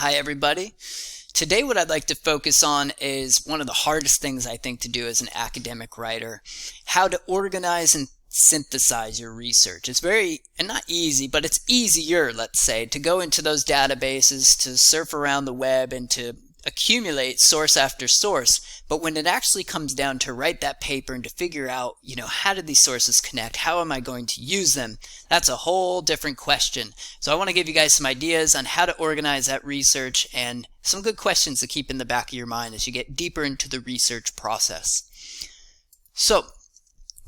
Hi everybody. Today what I'd like to focus on is one of the hardest things I think to do as an academic writer, how to organize and synthesize your research. It's very, and not easy, but it's easier, let's say, to go into those databases, to surf around the web and to accumulate source after source. But when it actually comes down to write that paper and to figure out, how did these sources connect? How am I going to use them? That's a whole different question. So I want to give you guys some ideas on how to organize that research and some good questions to keep in the back of your mind as you get deeper into the research process. So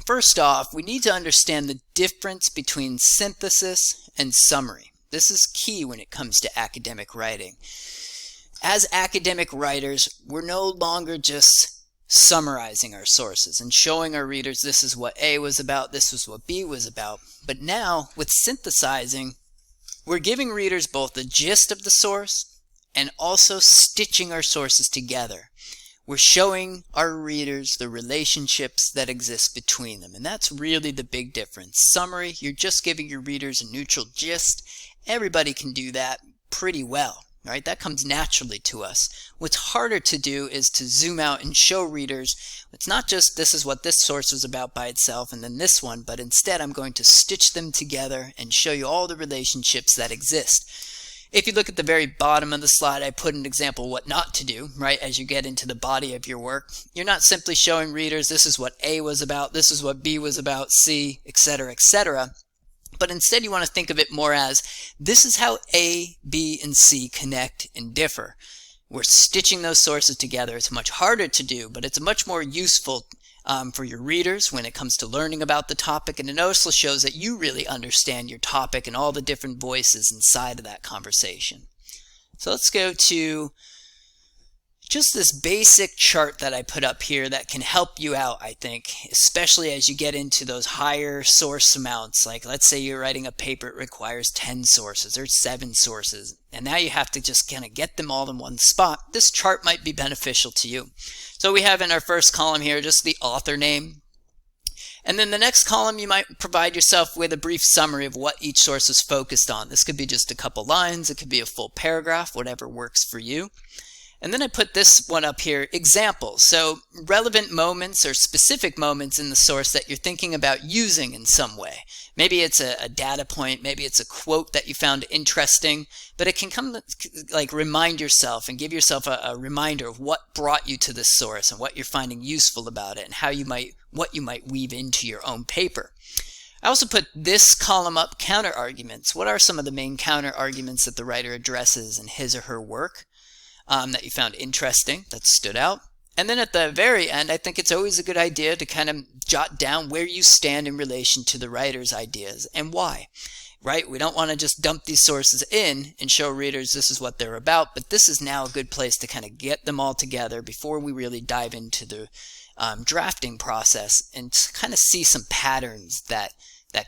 first off, we need to understand the difference between synthesis and summary. This is key when it comes to academic writing. As academic writers, we're no longer just summarizing our sources and showing our readers this is what A was about, this is what B was about. But now, with synthesizing, we're giving readers both the gist of the source and also stitching our sources together. We're showing our readers the relationships that exist between them, and that's really the big difference. Summary, you're just giving your readers a neutral gist. Everybody can do that pretty well. Right? That comes naturally to us. What's harder to do is to zoom out and show readers it's not just this is what this source was about by itself and then this one, but instead I'm going to stitch them together and show you all the relationships that exist. If you look at the very bottom of the slide, I put an example what not to do, right? As you get into the body of your work, you're not simply showing readers this is what A was about, this is what B was about, C, etc., etc. But instead you want to think of it more as this is how A, B, and C connect and differ. We're stitching those sources together. It's much harder to do, but it's much more useful for your readers when it comes to learning about the topic, and it also shows that you really understand your topic and all the different voices inside of that conversation. So let's go to just this basic chart that I put up here that can help you out, I think, especially as you get into those higher source amounts. Like let's say you're writing a paper, it requires 10 sources or 7 sources, and now you have to just kind of get them all in one spot. This chart might be beneficial to you. So we have in our first column here just the author name, and then the next column you might provide yourself with a brief summary of what each source is focused on. This could be just a couple lines, it could be a full paragraph, whatever works for you. And then I put this one up here, examples. So relevant moments or specific moments in the source that you're thinking about using in some way. Maybe it's a data point, maybe it's a quote that you found interesting, but it can come like remind yourself and give yourself a reminder of what brought you to this source and what you're finding useful about it and how what you might weave into your own paper. I also put this column up, counter arguments. What are some of the main counter arguments that the writer addresses in his or her work? That you found interesting, that stood out. And then at the very end, I think it's always a good idea to kind of jot down where you stand in relation to the writer's ideas and why, right? We don't want to just dump these sources in and show readers this is what they're about, but this is now a good place to kind of get them all together before we really dive into the drafting process and kind of see some patterns that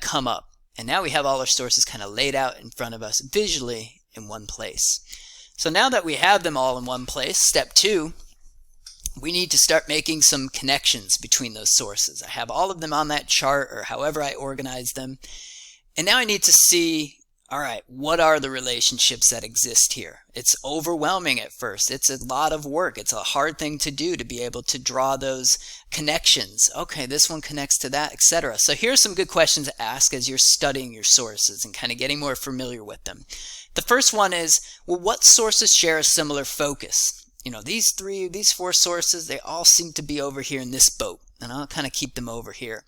come up. And now we have all our sources kind of laid out in front of us visually in one place. So now that we have them all in one place, step 2, we need to start making some connections between those sources. I have all of them on that chart or however I organize them. And now I need to see, all right, what are the relationships that exist here? It's overwhelming at first. It's a lot of work. It's a hard thing to do to be able to draw those connections. Okay, this one connects to that, etc. So here's some good questions to ask as you're studying your sources and kind of getting more familiar with them. The first one is, well, what sources share a similar focus? These 4 sources, they all seem to be over here in this boat, and I'll kind of keep them over here.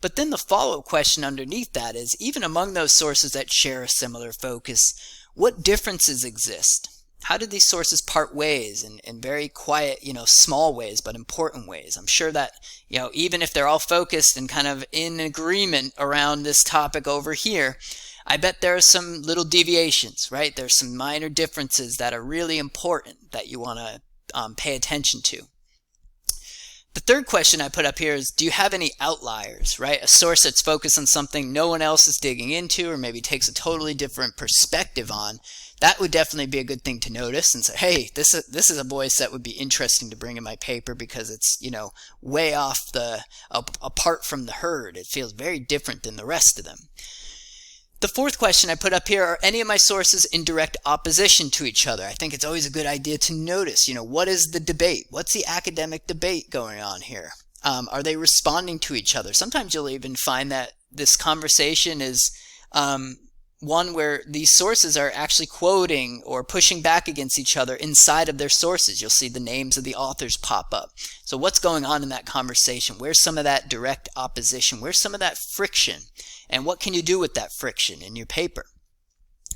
But then the follow-up question underneath that is, even among those sources that share a similar focus, what differences exist? How did these sources part ways in very quiet, small ways, but important ways? I'm sure that, even if they're all focused and kind of in agreement around this topic over here, I bet there are some little deviations, right? There's some minor differences that are really important that you want to pay attention to. The third question I put up here is, do you have any outliers, right? A source that's focused on something no one else is digging into or maybe takes a totally different perspective on. That would definitely be a good thing to notice and say, hey, this is a voice that would be interesting to bring in my paper because it's, way off apart from the herd. It feels very different than the rest of them. The fourth question I put up here: are any of my sources in direct opposition to each other? I think it's always a good idea to notice, what is the debate? What's the academic debate going on here? Are they responding to each other? Sometimes you'll even find that this conversation is one where these sources are actually quoting or pushing back against each other inside of their sources. You'll see the names of the authors pop up. So what's going on in that conversation? Where's some of that direct opposition? Where's some of that friction? And what can you do with that friction in your paper?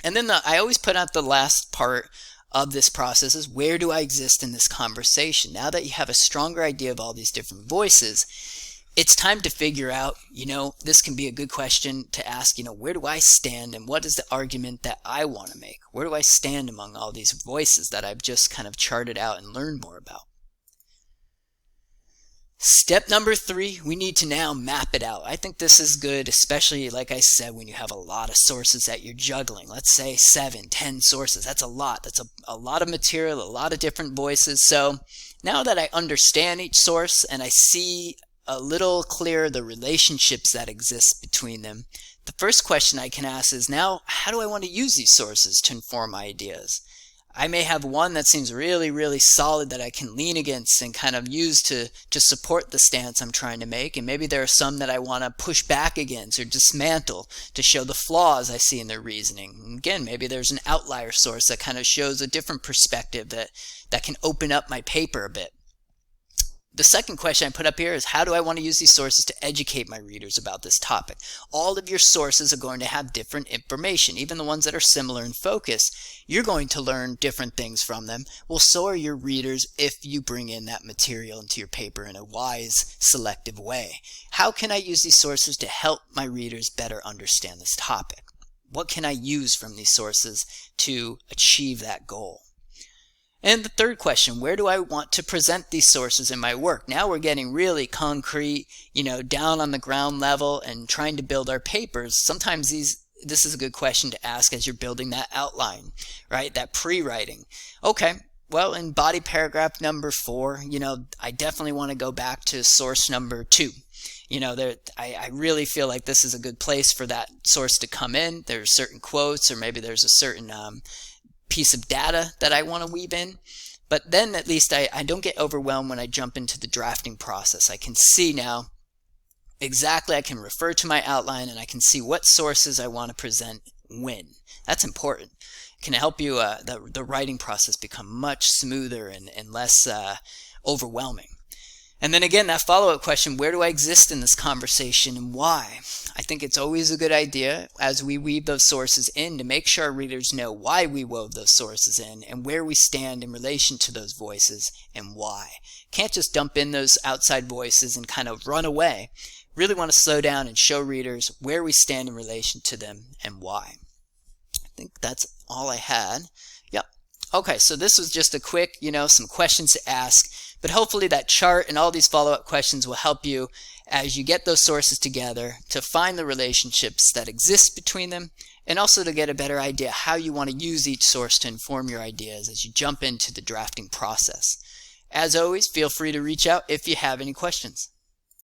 And then I always put out the last part of this process is, where do I exist in this conversation? Now that you have a stronger idea of all these different voices, it's time to figure out, this can be a good question to ask, where do I stand and what is the argument that I want to make? Where do I stand among all these voices that I've just kind of charted out and learned more about? Step number 3, we need to now map it out. I think this is good, especially, like I said, when you have a lot of sources that you're juggling. Let's say 7, 10 sources. That's a lot. That's a lot of material, a lot of different voices. So now that I understand each source and I see a little clearer the relationships that exist between them, the first question I can ask is, now, how do I want to use these sources to inform my ideas? I may have one that seems really, really solid that I can lean against and kind of use to support the stance I'm trying to make. And maybe there are some that I want to push back against or dismantle to show the flaws I see in their reasoning. And again, maybe there's an outlier source that kind of shows a different perspective that can open up my paper a bit. The second question I put up here is, how do I want to use these sources to educate my readers about this topic? All of your sources are going to have different information, even the ones that are similar in focus. You're going to learn different things from them. Well, so are your readers if you bring in that material into your paper in a wise, selective way. How can I use these sources to help my readers better understand this topic? What can I use from these sources to achieve that goal? And the third question, where do I want to present these sources in my work? Now we're getting really concrete, down on the ground level and trying to build our papers. Sometimes this is a good question to ask as you're building that outline, right? That pre-writing. Okay, well, in body paragraph number 4, I definitely want to go back to source number 2. I really feel like this is a good place for that source to come in. There's certain quotes, or maybe there's a certain piece of data that I want to weave in. But then at least I don't get overwhelmed when I jump into the drafting process. I can see now exactly, I can refer to my outline and I can see what sources I want to present when. That's important. It can help you the writing process become much smoother and less overwhelming. And then again, that follow-up question, where do I exist in this conversation and why? I think it's always a good idea as we weave those sources in to make sure our readers know why we wove those sources in and where we stand in relation to those voices and why. Can't just dump in those outside voices and kind of run away. Really want to slow down and show readers where we stand in relation to them and why. I think that's all I had. Yep. Okay, so this was just a quick, some questions to ask. But hopefully that chart and all these follow-up questions will help you as you get those sources together to find the relationships that exist between them, and also to get a better idea how you want to use each source to inform your ideas as you jump into the drafting process. As always, feel free to reach out if you have any questions.